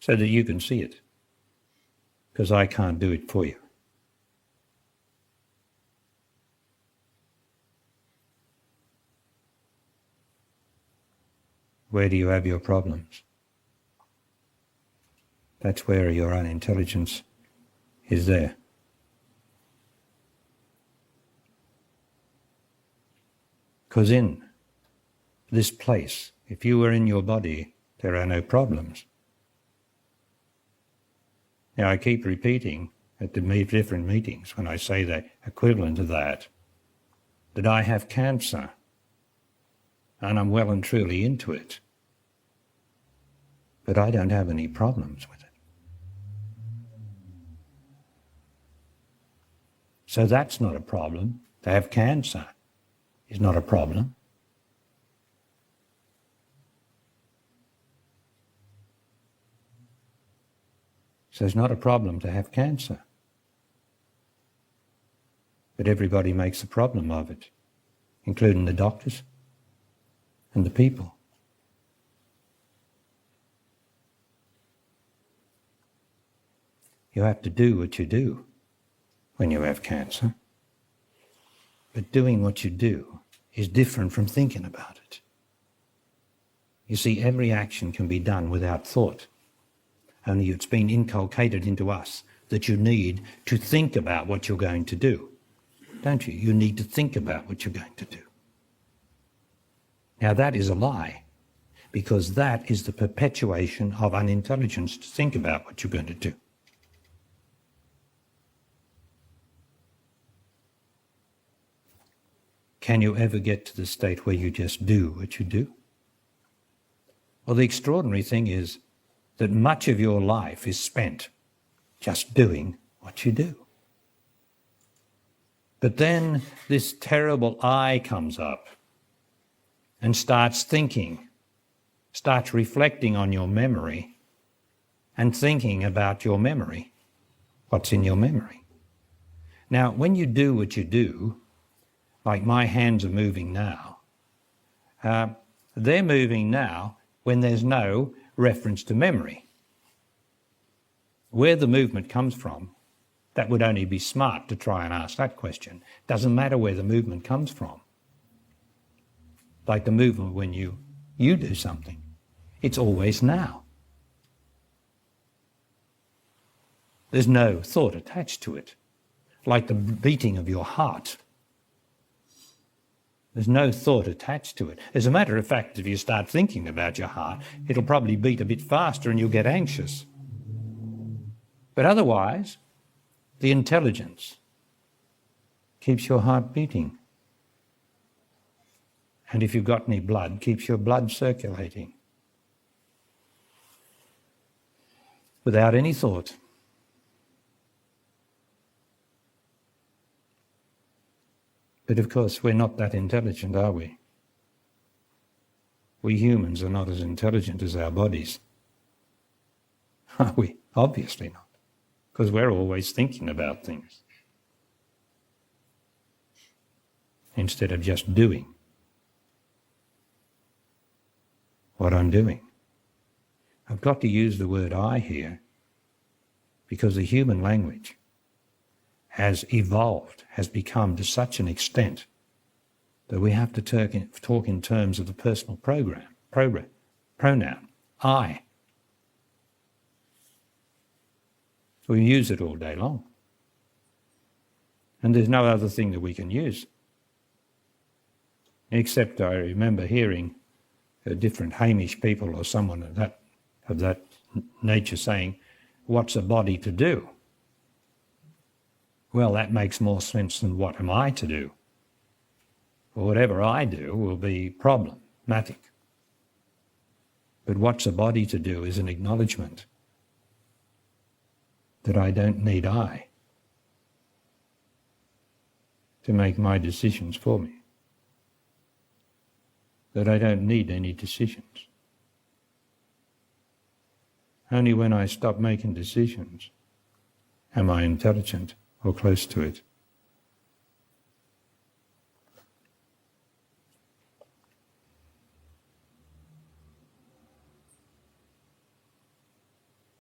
so that you can see it, because I can't do it for you. Where do you have your problems? That's where your unintelligence is there. Because in this place, if you were in your body, there are no problems. Now I keep repeating at the different meetings when I say the equivalent of that I have cancer and I'm well and truly into it, but I don't have any problems with it. So that's not a problem. To have cancer is not a problem. So it's not a problem to have cancer. But everybody makes a problem of it, including the doctors and the people. You have to do what you do when you have cancer. But doing what you do is different from thinking about it. You see, every action can be done without thought. Only it's been inculcated into us that you need to think about what you're going to do. Don't you? You need to think about what you're going to do. Now that is a lie, because that is the perpetuation of unintelligence, to think about what you're going to do. Can you ever get to the state where you just do what you do? Well, the extraordinary thing is that much of your life is spent just doing what you do. But then this terrible I comes up and starts thinking, starts reflecting on your memory and thinking about your memory, what's in your memory. Now, when you do what you do, like my hands are moving now, they're moving now when there's no reference to memory. Where the movement comes from, that would only be smart to try and ask that question. Doesn't matter where the movement comes from. Like the movement when you do something, it's always now. There's no thought attached to it. Like the beating of your heart. There's no thought attached to it. As a matter of fact, if you start thinking about your heart, it'll probably beat a bit faster and you'll get anxious. But otherwise, the intelligence keeps your heart beating. And if you've got any blood, keeps your blood circulating. Without any thought. But of course, we're not that intelligent, are we? We humans are not as intelligent as our bodies. Are we? Obviously not. Because we're always thinking about things instead of just doing what I'm doing. I've got to use the word I here because the human language has evolved, has become to such an extent that we have to talk in terms of the personal pronoun, I. We use it all day long. And there's no other thing that we can use. Except I remember hearing different Hamish people or someone of that nature saying, what's a body to do? Well, that makes more sense than what am I to do? Well, whatever I do will be problematic. But what's a body to do is an acknowledgement that I don't need I to make my decisions for me. That I don't need any decisions. Only when I stop making decisions am I intelligent or close to it.